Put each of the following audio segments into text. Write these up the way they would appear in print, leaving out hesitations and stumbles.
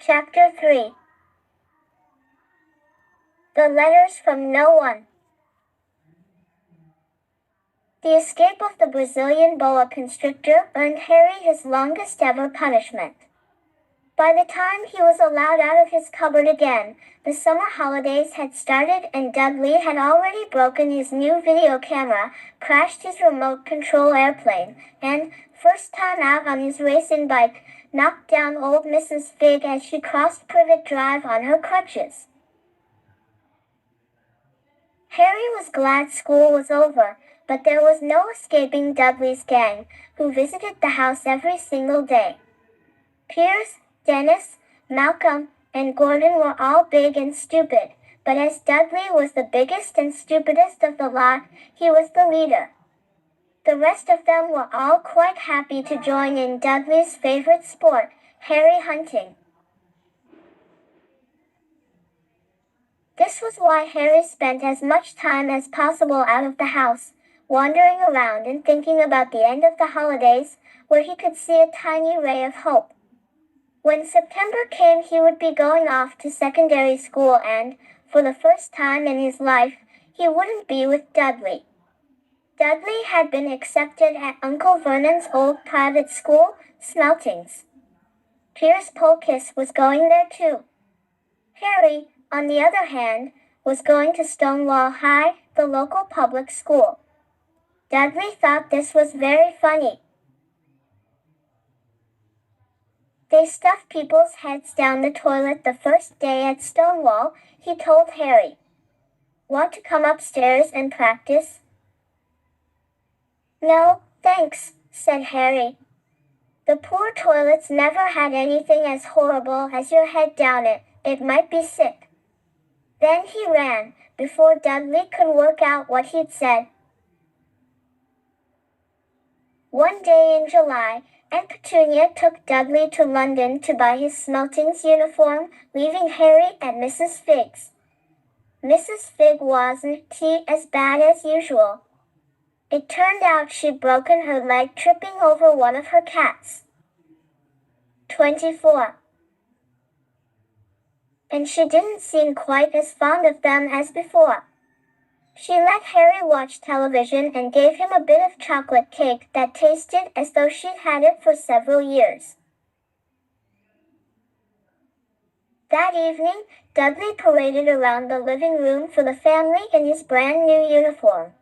Chapter 3. The Letters from No One. The escape of the Brazilian boa constrictor earned Harry his longest ever punishment. By the time he was allowed out of his cupboard again, the summer holidays had started and Dudley had already broken his new video camera, crashed his remote control airplane, and, first time out on his racing bike, knocked down old Mrs. Fig as she crossed Privet Drive on her crutches. Harry was glad school was over, but there was no escaping Dudley's gang, who visited the house every single day. Piers, Dennis, Malcolm, and Gordon were all big and stupid, but as Dudley was the biggest and stupidest of the lot, he was the leader. The rest of them were all quite happy to join in Dudley's favorite sport, Harry hunting. This was why Harry spent as much time as possible out of the house, wandering around and thinking about the end of the holidays, where he could see a tiny ray of hope. When September came, he would be going off to secondary school and, for the first time in his life, he wouldn't be with Dudley. Dudley had been accepted at Uncle Vernon's old private school, Smeltings. Piers Polkiss was going there too. Harry, on the other hand, was going to Stonewall High, the local public school. Dudley thought this was very funny. They stuffed people's heads down the toilet the first day at Stonewall, he told Harry. Want to come upstairs and practice? No, thanks, said Harry. The poor toilets never had anything as horrible as your head down it. It might be sick. Then he ran, before Dudley could work out what he'd said. One day in July, Aunt Petunia took Dudley to London to buy his Smeltings uniform, leaving Harry at Mrs. Fig's. Mrs. Fig wasn't as bad as usual. It turned out she'd broken her leg tripping over one of her cats. 24. And she didn't seem quite as fond of them as before. She let Harry watch television and gave him a bit of chocolate cake that tasted as though she'd had it for several years. That evening, Dudley paraded around the living room for the family in his brand new uniform.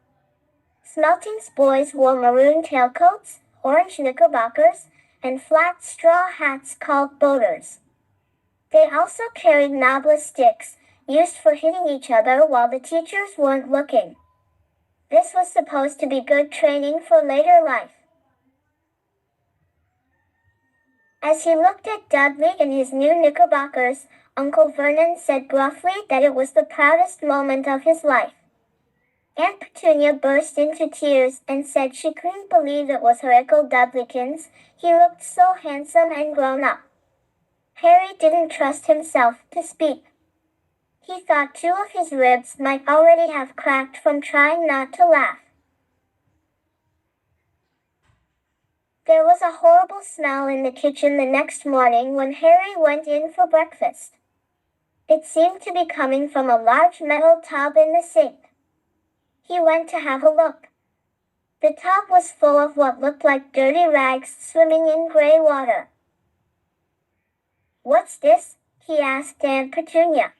Smeltings boys wore maroon tailcoats, orange knickerbockers, and flat straw hats called boaters. They also carried knobless sticks, used for hitting each other while the teachers weren't looking. This was supposed to be good training for later life. As he looked at Dudley in his new knickerbockers, Uncle Vernon said gruffly that it was the proudest moment of his life. Aunt Petunia burst into tears and said she couldn't believe it was her Ickle Dudleykins. He looked so handsome and grown up. Harry didn't trust himself to speak. He thought two of his ribs might already have cracked from trying not to laugh. There was a horrible smell in the kitchen the next morning when Harry went in for breakfast. It seemed to be coming from a large metal tub in the sink. He went to have a look. The tub was full of what looked like dirty rags swimming in gray water. What's this? He asked Aunt Petunia.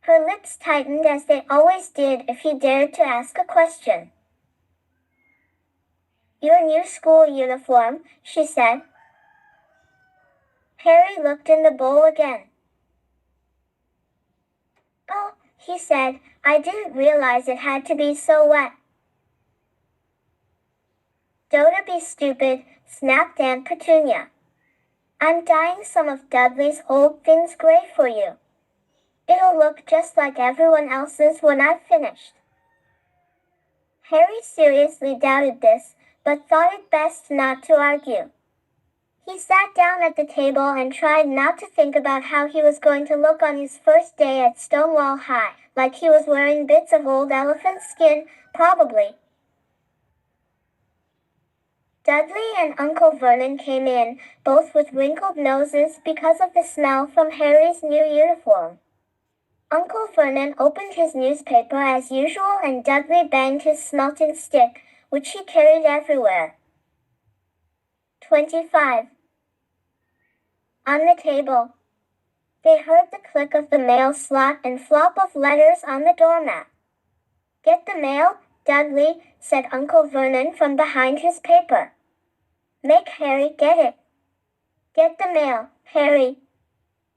Her lips tightened as they always did if he dared to ask a question. Your new school uniform, she said. Harry looked in the bowl again. Oh, he said, I didn't realize it had to be so wet. Don't be stupid, snapped Aunt Petunia. I'm dyeing some of Dudley's old things gray for you. It'll look just like everyone else's when I've finished. Harry seriously doubted this, but thought it best not to argue. He sat down at the table and tried not to think about how he was going to look on his first day at Stonewall High, like he was wearing bits of old elephant skin, probably. Dudley and Uncle Vernon came in, both with wrinkled noses because of the smell from Harry's new uniform. Uncle Vernon opened his newspaper as usual and Dudley banged his smelting stick, which he carried everywhere. 25. On the table. They heard the click of the mail slot and flop of letters on the doormat. "Get the mail, Dudley," said Uncle Vernon from behind his paper. "Make Harry get it." "Get the mail, Harry."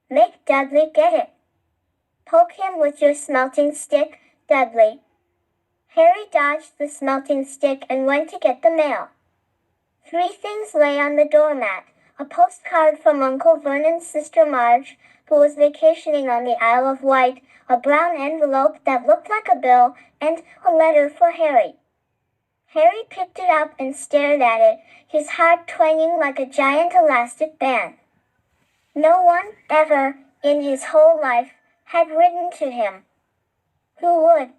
"Make Dudley get it." "Poke him with your smelting stick, Dudley." Harry dodged the smelting stick and went to get the mail. 3 things lay on the doormat: a postcard from Uncle Vernon's sister Marge, who was vacationing on the Isle of Wight, a brown envelope that looked like a bill, and a letter for Harry. Harry picked it up and stared at it, his heart twanging like a giant elastic band. No one, ever, in his whole life, had written to him. Who would?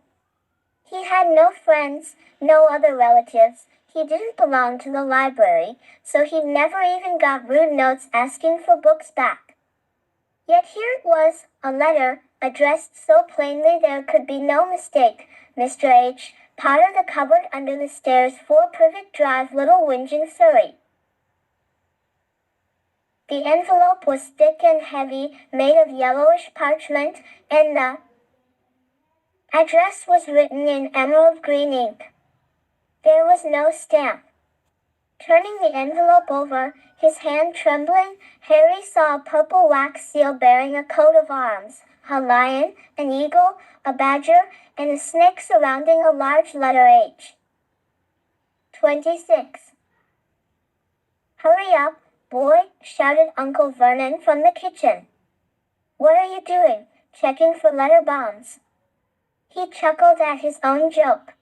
He had no friends, no other relatives. He didn't belong to the library, so he never even got rude notes asking for books back. Yet here it was, a letter, addressed so plainly there could be no mistake: Mr. H., Potter, the cupboard under the stairs, 4 Privet Drive, Little Whinging, Surrey. The envelope was thick and heavy, made of yellowish parchment, and the address was written in emerald green ink. There was no stamp. Turning the envelope over, his hand trembling, Harry saw a purple wax seal bearing a coat of arms, a lion, an eagle, a badger, and a snake surrounding a large letter H. 26. "Hurry up, boy," shouted Uncle Vernon from the kitchen. "What are you doing, checking for letter bombs?" He chuckled at his own joke.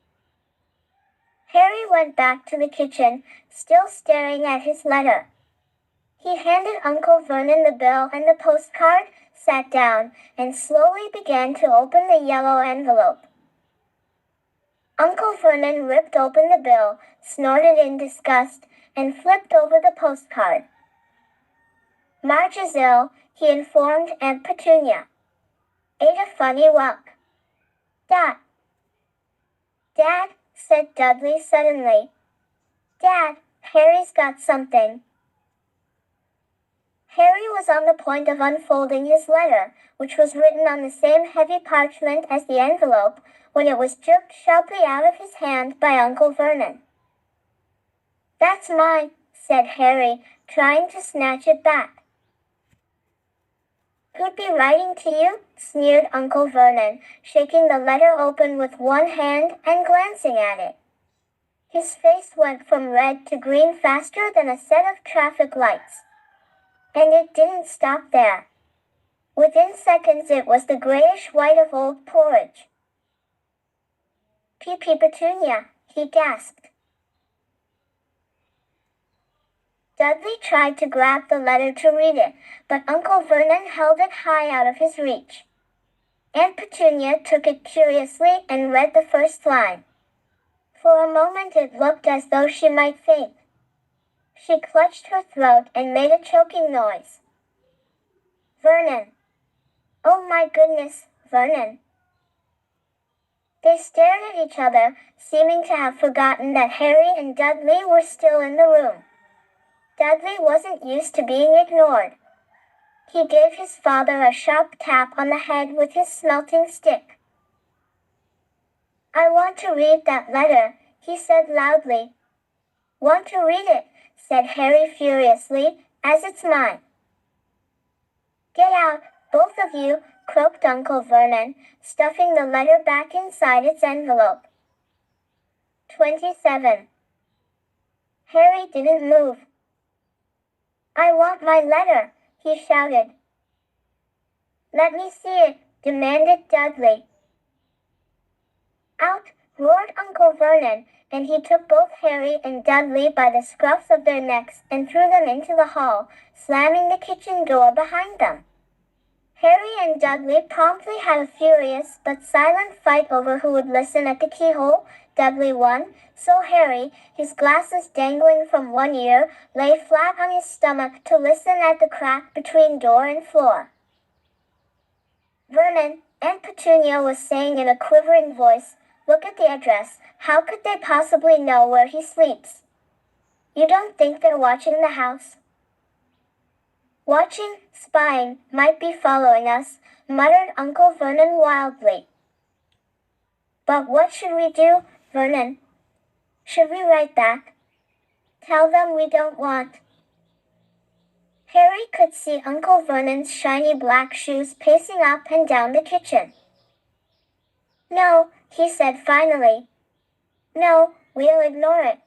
Harry went back to the kitchen, still staring at his letter. He handed Uncle Vernon the bill and the postcard, sat down, and slowly began to open the yellow envelope. Uncle Vernon ripped open the bill, snorted in disgust, and flipped over the postcard. "Marge is ill," he informed Aunt Petunia. "Ate a funny whelk." "Dad." "Dad," said Dudley suddenly. "Dad, Harry's got something." Harry was on the point of unfolding his letter, which was written on the same heavy parchment as the envelope, when it was jerked sharply out of his hand by Uncle Vernon. "That's mine," said Harry, trying to snatch it back. "Who'd be writing to you?" sneered Uncle Vernon, shaking the letter open with one hand and glancing at it. His face went from red to green faster than a set of traffic lights. And it didn't stop there. Within seconds it was the grayish-white of old porridge. "P.P. Petunia," he gasped. Dudley tried to grab the letter to read it, but Uncle Vernon held it high out of his reach. Aunt Petunia took it curiously and read the first line. For a moment it looked as though she might faint. She clutched her throat and made a choking noise. "Vernon. Oh my goodness, Vernon." They stared at each other, seeming to have forgotten that Harry and Dudley were still in the room. Dudley wasn't used to being ignored. He gave his father a sharp tap on the head with his smelting stick. "I want to read that letter," he said loudly. "Want to read it," said Harry furiously, "as it's mine." "Get out, both of you," croaked Uncle Vernon, stuffing the letter back inside its envelope. 27. Harry didn't move. "I want my letter," he shouted. "Let me see it," demanded Dudley. "Out," roared Uncle Vernon, and he took both Harry and Dudley by the scruffs of their necks and threw them into the hall, slamming the kitchen door behind them. Harry and Dudley promptly had a furious but silent fight over who would listen at the keyhole, Dudley won, so Harry, his glasses dangling from one ear, lay flat on his stomach to listen at the crack between door and floor. Vernon, Aunt Petunia was saying in a quivering voice, "Look at the address. How could they possibly know where he sleeps? You don't think they're watching the house?" "Watching, spying, might be following us," muttered Uncle Vernon wildly. "But what should we do, Vernon? Should we write back? Tell them we don't want?" Harry could see Uncle Vernon's shiny black shoes pacing up and down the kitchen. "No," he said finally. "No, we'll ignore it.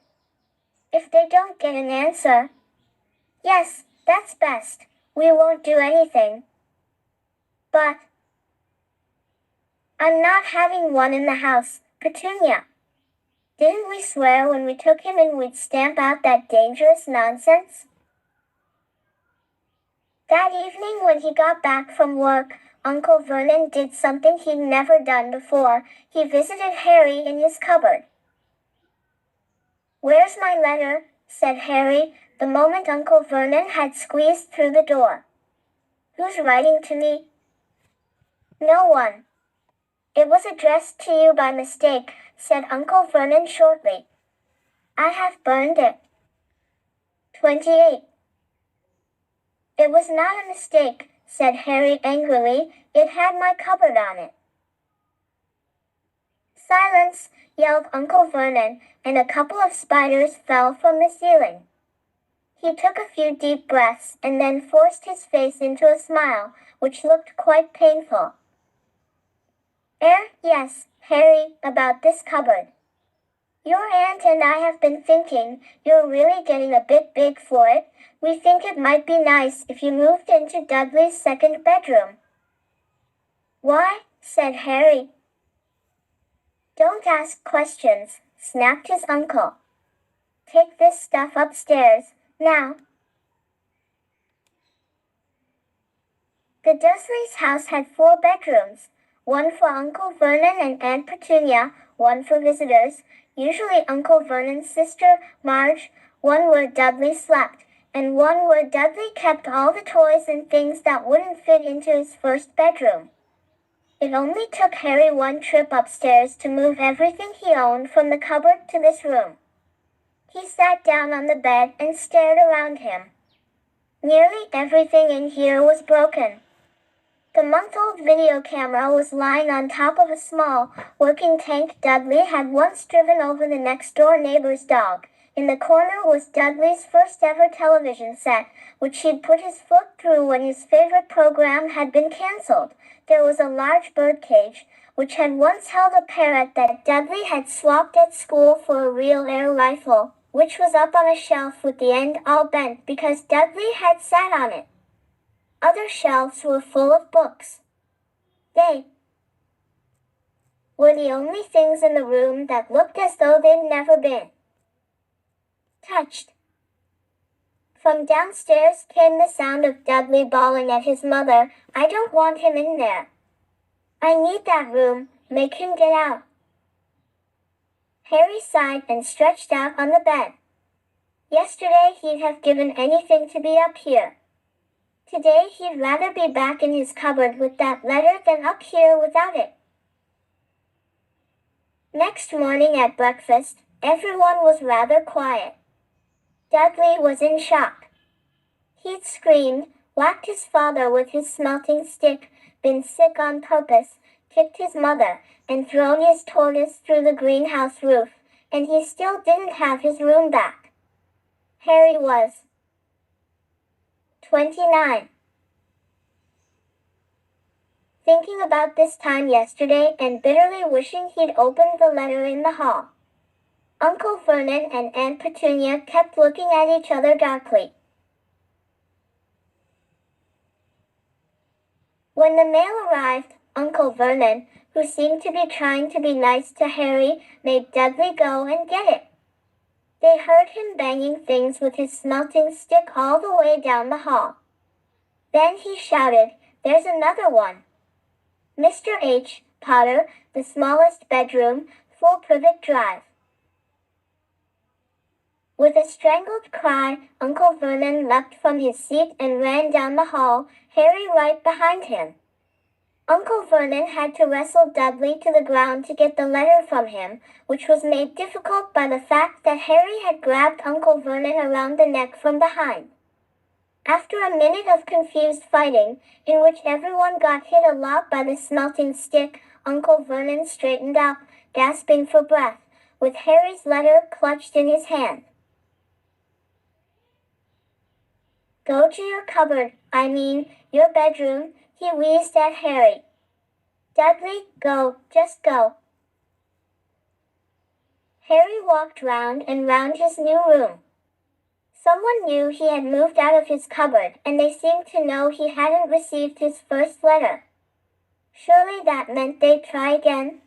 If they don't get an answer." "Yes, that's best. We won't do anything." "But I'm not having one in the house, Petunia. Didn't we swear when we took him in we'd stamp out that dangerous nonsense?" That evening when he got back from work, Uncle Vernon did something he'd never done before. He visited Harry in his cupboard. "Where's my letter?" said Harry, the moment Uncle Vernon had squeezed through the door. "Who's writing to me?" "No one. It was addressed to you by mistake," said Uncle Vernon shortly. "I have burned it." 28. "It was not a mistake," said Harry angrily. "It had my cupboard on it." "Silence!" yelled Uncle Vernon, and a couple of spiders fell from the ceiling. He took a few deep breaths and then forced his face into a smile, which looked quite painful. Yes, Harry, about this cupboard. Your aunt and I have been thinking, you're really getting a bit big for it. We think it might be nice if you moved into Dudley's second bedroom." "Why?" said Harry. "Don't ask questions," snapped his uncle. "Take this stuff upstairs, now." The Dursleys' house had 4 bedrooms, one for Uncle Vernon and Aunt Petunia, one for visitors, usually Uncle Vernon's sister, Marge, one where Dudley slept, and one where Dudley kept all the toys and things that wouldn't fit into his first bedroom. It only took Harry one trip upstairs to move everything he owned from the cupboard to this room. He sat down on the bed and stared around him. Nearly everything in here was broken. The month-old video camera was lying on top of a small, working tank Dudley had once driven over the next-door neighbor's dog. In the corner was Dudley's first-ever television set, which he'd put his foot through when his favorite program had been canceled. There was a large birdcage, which had once held a parrot that Dudley had swapped at school for a real air rifle, which was up on a shelf with the end all bent because Dudley had sat on it. Other shelves were full of books. They were the only things in the room that looked as though they'd never been touched. From downstairs came the sound of Dudley bawling at his mother, "I don't want him in there. I need that room, make him get out." Harry sighed and stretched out on the bed. Yesterday he'd have given anything to be up here. Today he'd rather be back in his cupboard with that letter than up here without it. Next morning at breakfast, everyone was rather quiet. Dudley was in shock. He'd screamed, whacked his father with his smelting stick, been sick on purpose, kicked his mother, and thrown his tortoise through the greenhouse roof, and he still didn't have his room back. Harry was 29. Thinking about this time yesterday and bitterly wishing he'd opened the letter in the hall. Uncle Vernon and Aunt Petunia kept looking at each other darkly. When the mail arrived, Uncle Vernon, who seemed to be trying to be nice to Harry, made Dudley go and get it. They heard him banging things with his smelting stick all the way down the hall. Then he shouted, "There's another one." Mr. H. Potter, the smallest bedroom, 4 Privet Drive. With a strangled cry, Uncle Vernon leapt from his seat and ran down the hall, Harry right behind him. Uncle Vernon had to wrestle Dudley to the ground to get the letter from him, which was made difficult by the fact that Harry had grabbed Uncle Vernon around the neck from behind. After a minute of confused fighting, in which everyone got hit a lot by the smelting stick, Uncle Vernon straightened up, gasping for breath, with Harry's letter clutched in his hand. "Go to your cupboard, I mean, your bedroom," he wheezed at Harry. "Dudley, go, just go." Harry walked round and round his new room. Someone knew he had moved out of his cupboard, and they seemed to know he hadn't received his first letter. Surely that meant they'd try again.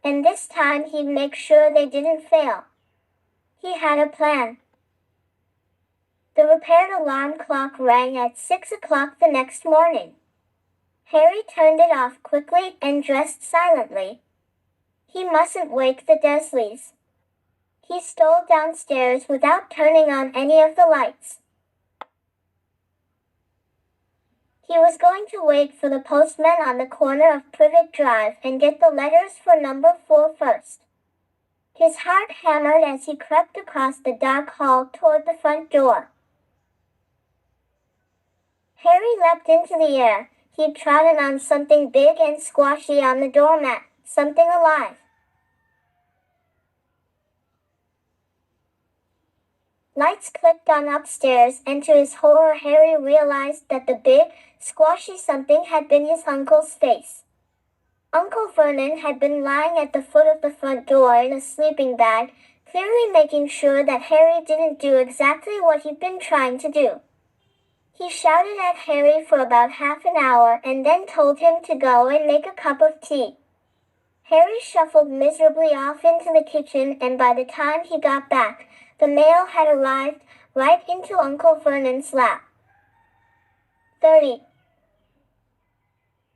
And this time he'd make sure they didn't fail. He had a plan. The repaired alarm clock rang at 6 o'clock the next morning. Harry turned it off quickly and dressed silently. He mustn't wake the Dursleys. He stole downstairs without turning on any of the lights. He was going to wait for the postman on the corner of Privet Drive and get the letters for number 4 first. His heart hammered as he crept across the dark hall toward the front door. Harry leapt into the air. He'd trodden on something big and squashy on the doormat, something alive. Lights clicked on upstairs, and to his horror Harry realized that the big, squashy something had been his uncle's face. Uncle Vernon had been lying at the foot of the front door in a sleeping bag, clearly making sure that Harry didn't do exactly what he'd been trying to do. He shouted at Harry for about half an hour and then told him to go and make a cup of tea. Harry shuffled miserably off into the kitchen, and by the time he got back, the mail had arrived right into Uncle Vernon's lap. 30.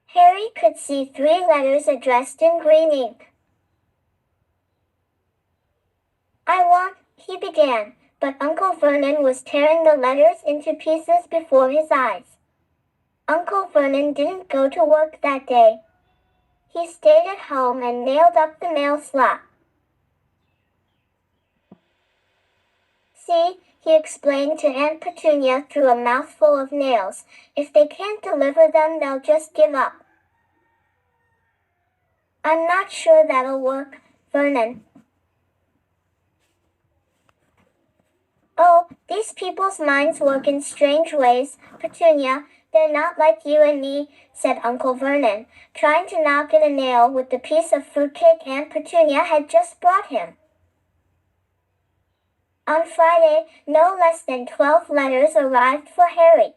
Harry could see 3 letters addressed in green ink. "I want," he began, but Uncle Vernon was tearing the letters into pieces before his eyes. Uncle Vernon didn't go to work that day. He stayed at home and nailed up the mail slot. "See," he explained to Aunt Petunia through a mouthful of nails, "if they can't deliver them, they'll just give up." "I'm not sure that'll work, Vernon." "Oh, these people's minds work in strange ways, Petunia. They're not like you and me," said Uncle Vernon, trying to knock in a nail with the piece of fruitcake Aunt Petunia had just brought him. On Friday, no less than 12 letters arrived for Harry.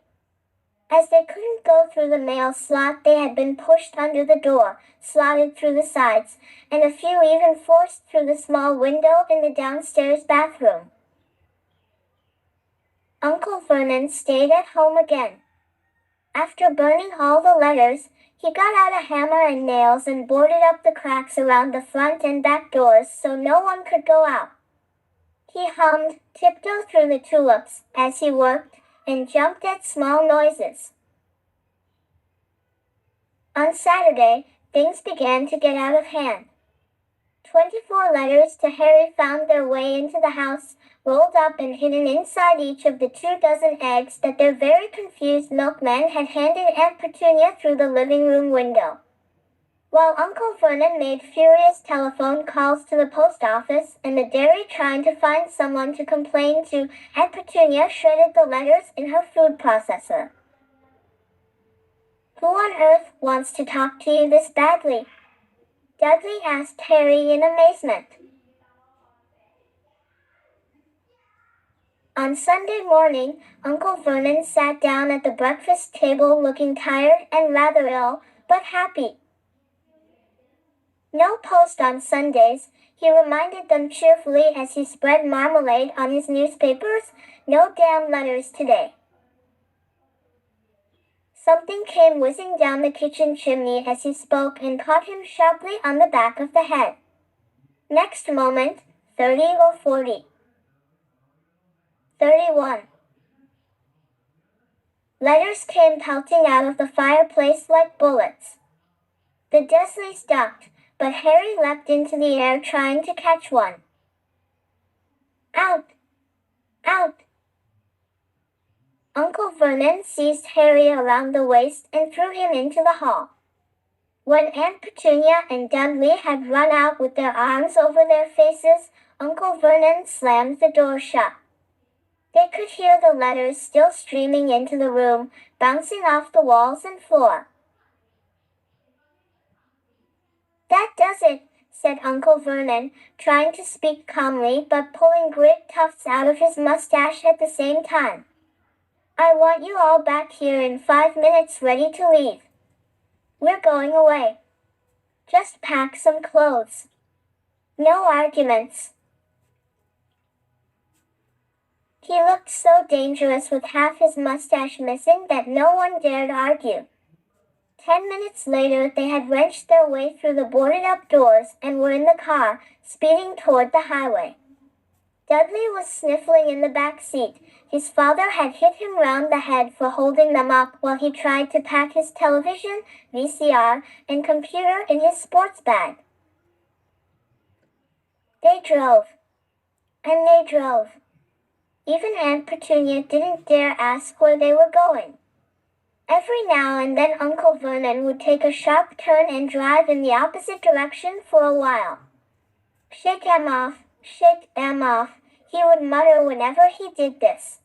As they couldn't go through the mail slot, they had been pushed under the door, slotted through the sides, and a few even forced through the small window in the downstairs bathroom. Uncle Vernon stayed at home again. After burning all the letters, he got out a hammer and nails and boarded up the cracks around the front and back doors so no one could go out. He hummed "Tiptoe Through the Tulips" as he worked, and jumped at small noises. On Saturday, things began to get out of hand. 24 letters to Harry found their way into the house, rolled up and hidden inside each of the 24 eggs that their very confused milkman had handed Aunt Petunia through the living room window. While Uncle Vernon made furious telephone calls to the post office and the dairy trying to find someone to complain to, Aunt Petunia shredded the letters in her food processor. "Who on earth wants to talk to you this badly?" Dudley asked Harry in amazement. On Sunday morning, Uncle Vernon sat down at the breakfast table looking tired and rather ill, but happy. "No post on Sundays," he reminded them cheerfully as he spread marmalade on his newspapers. "No damn letters today." Something came whizzing down the kitchen chimney as he spoke and caught him sharply on the back of the head. Next moment, 30 or 40. 31. Letters came pelting out of the fireplace like bullets. The Dursleys ducked, but Harry leapt into the air trying to catch one. Out! Out! Uncle Vernon seized Harry around the waist and threw him into the hall. When Aunt Petunia and Dudley had run out with their arms over their faces, Uncle Vernon slammed the door shut. They could hear the letters still streaming into the room, bouncing off the walls and floor. That does it, said Uncle Vernon, trying to speak calmly but pulling great tufts out of his mustache at the same time. I want you all back here in 5 minutes ready to leave. We're going away. Just pack some clothes. No arguments. He looked so dangerous with half his mustache missing that no one dared argue. 10 minutes later they had wrenched their way through the boarded-up doors and were in the car, speeding toward the highway. Dudley was sniffling in the back seat. His father had hit him round the head for holding them up while he tried to pack his television, VCR, and computer in his sports bag. They drove. And they drove. Even Aunt Petunia didn't dare ask where they were going. Every now and then Uncle Vernon would take a sharp turn and drive in the opposite direction for a while. Shake 'em off, shake 'em off, he would mutter whenever he did this.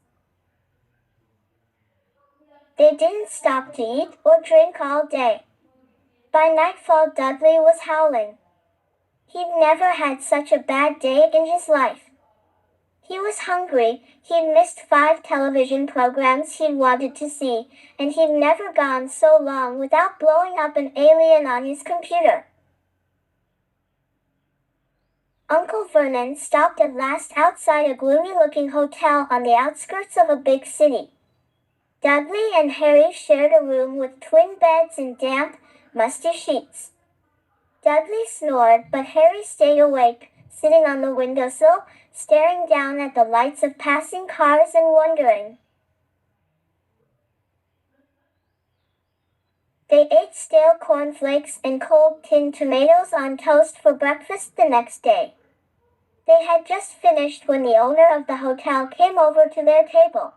They didn't stop to eat or drink all day. By nightfall Dudley was howling. He'd never had such a bad day in his life. He was hungry, he'd missed 5 television programs he'd wanted to see, and he'd never gone so long without blowing up an alien on his computer. Uncle Vernon stopped at last outside a gloomy-looking hotel on the outskirts of a big city. Dudley and Harry shared a room with twin beds and damp, musty sheets. Dudley snored, but Harry stayed awake, sitting on the windowsill, staring down at the lights of passing cars and wondering. They ate stale cornflakes and cold tinned tomatoes on toast for breakfast the next day. They had just finished when the owner of the hotel came over to their table.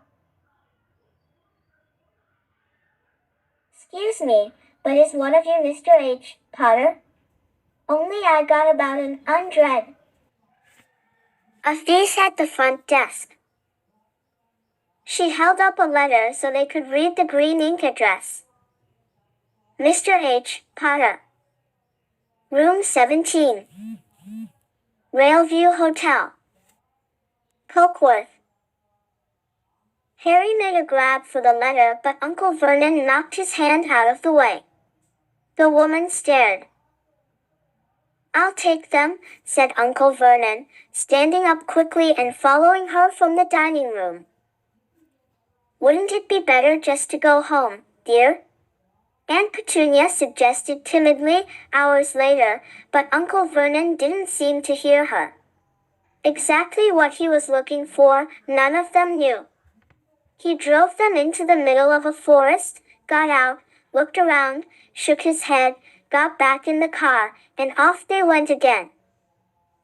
Excuse me, but is one of you Mr. H. Potter? Only I got about an 100 of these at the front desk. She held up a letter so they could read the green ink address. Mr. H. Potter. Room 17. Railview Hotel. Cokeworth. Harry made a grab for the letter, but Uncle Vernon knocked his hand out of the way. The woman stared. I'll take them, said Uncle Vernon, standing up quickly and following her from the dining room. Wouldn't it be better just to go home, dear? Aunt Petunia suggested timidly hours later, but Uncle Vernon didn't seem to hear her. Exactly what he was looking for, none of them knew. He drove them into the middle of a forest, got out, looked around, shook his head, got back in the car, and off they went again.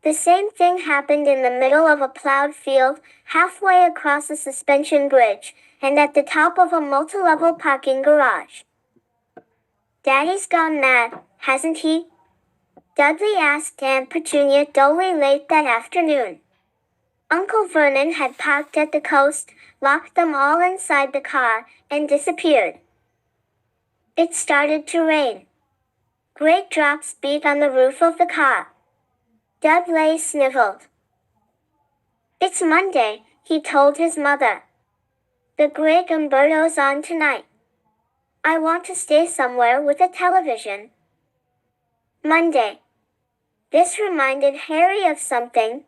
The same thing happened in the middle of a plowed field, halfway across a suspension bridge, and at the top of a multi-level parking garage. Daddy's gone mad, hasn't he? Dudley asked Aunt Petunia dully late that afternoon. Uncle Vernon had parked at the coast, locked them all inside the car, and disappeared. It started to rain. Great drops beat on the roof of the car. Dudley sniveled. It's Monday, he told his mother. The Great Umberto's on tonight. I want to stay somewhere with a television. Monday. This reminded Harry of something.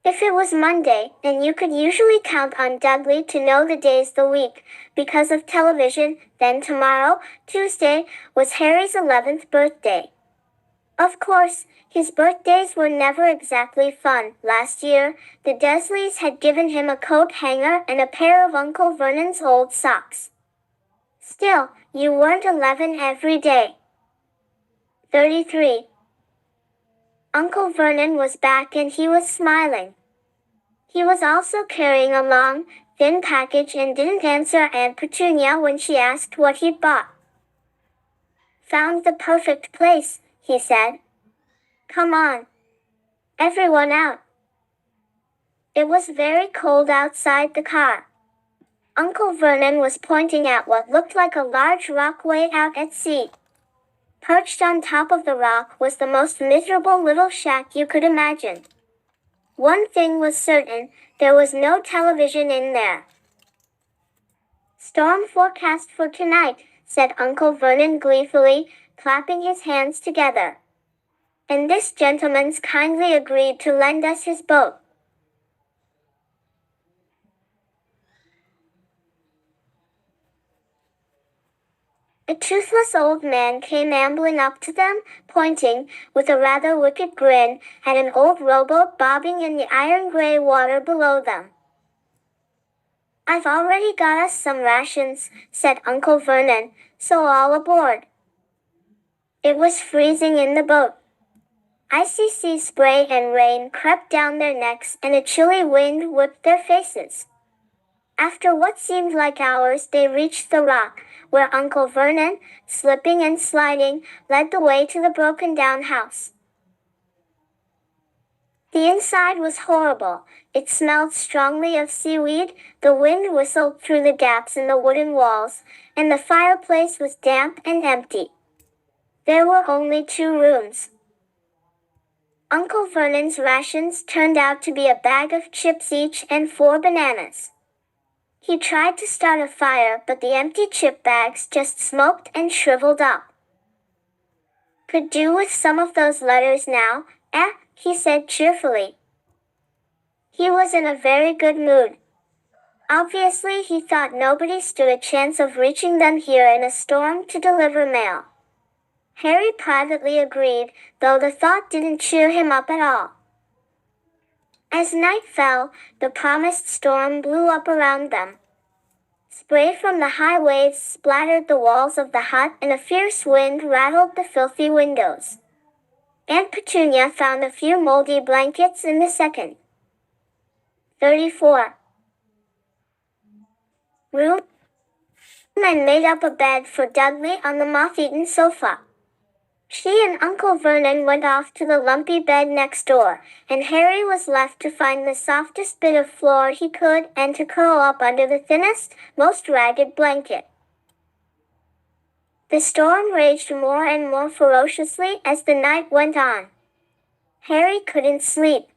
If it was Monday, then you could usually count on Dudley to know the days the week, because of television, then tomorrow, Tuesday, was Harry's 11th birthday. Of course, his birthdays were never exactly fun. Last year, the Dursleys had given him a coat hanger and a pair of Uncle Vernon's old socks. Still, you weren't 11 every day. 33. Uncle Vernon was back and he was smiling. He was also carrying a long, thin package and didn't answer Aunt Petunia when she asked what he'd bought. Found the perfect place, he said. Come on. Everyone out. It was very cold outside the car. Uncle Vernon was pointing at what looked like a large rock way out at sea. Perched on top of the rock was the most miserable little shack you could imagine. One thing was certain, there was no television in there. Storm forecast for tonight, said Uncle Vernon gleefully, clapping his hands together. And this gentleman's kindly agreed to lend us his boat. A toothless old man came ambling up to them, pointing, with a rather wicked grin, at an old rowboat bobbing in the iron-gray water below them. I've already got us some rations, said Uncle Vernon, so all aboard. It was freezing in the boat. Icy sea spray and rain crept down their necks and a chilly wind whipped their faces. After what seemed like hours, they reached the rock, where Uncle Vernon, slipping and sliding, led the way to the broken-down house. The inside was horrible. It smelled strongly of seaweed, the wind whistled through the gaps in the wooden walls, and the fireplace was damp and empty. There were only 2 rooms. Uncle Vernon's rations turned out to be a bag of chips each and 4 bananas. He tried to start a fire, but the empty chip bags just smoked and shriveled up. Could do with some of those letters now, he said cheerfully. He was in a very good mood. Obviously, he thought nobody stood a chance of reaching them here in a storm to deliver mail. Harry privately agreed, though the thought didn't cheer him up at all. As night fell, the promised storm blew up around them. Spray from the high waves splattered the walls of the hut and a fierce wind rattled the filthy windows. Aunt Petunia found a few moldy blankets in the second. 34. room and made up a bed for Dudley on the moth-eaten sofa. She and Uncle Vernon went off to the lumpy bed next door, and Harry was left to find the softest bit of floor he could and to curl up under the thinnest, most ragged blanket. The storm raged more and more ferociously as the night went on. Harry couldn't sleep.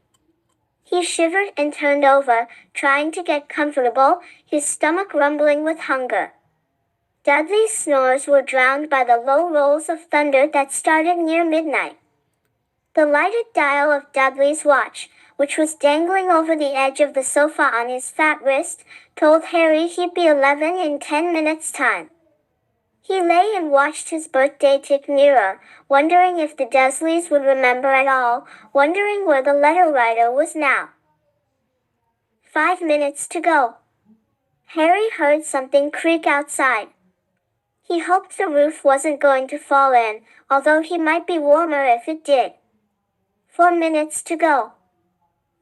He shivered and turned over, trying to get comfortable, his stomach rumbling with hunger. Dudley's snores were drowned by the low rolls of thunder that started near midnight. The lighted dial of Dudley's watch, which was dangling over the edge of the sofa on his fat wrist, told Harry he'd be 11 in 10 minutes' time. He lay and watched his birthday tick nearer, wondering if the Dursleys would remember at all, wondering where the letter writer was now. 5 minutes to go. Harry heard something creak outside. He hoped the roof wasn't going to fall in, although he might be warmer if it did. 4 minutes to go.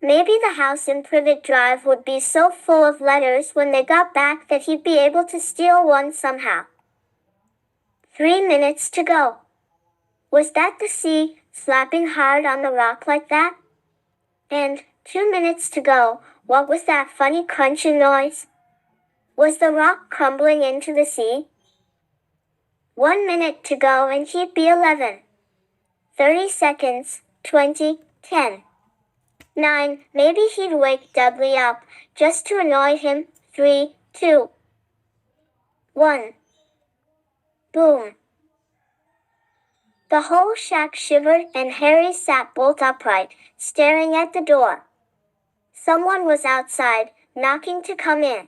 Maybe the house in Privet Drive would be so full of letters when they got back that he'd be able to steal one somehow. 3 minutes to go. Was that the sea, slapping hard on the rock like that? And 2 minutes to go, what was that funny crunching noise? Was the rock crumbling into the sea? 1 minute to go and he'd be 11. 30 seconds, 20, 10. 9, maybe he'd wake Dudley up, just to annoy him. 3, 2, 1. Boom. The whole shack shivered and Harry sat bolt upright, staring at the door. Someone was outside, knocking to come in.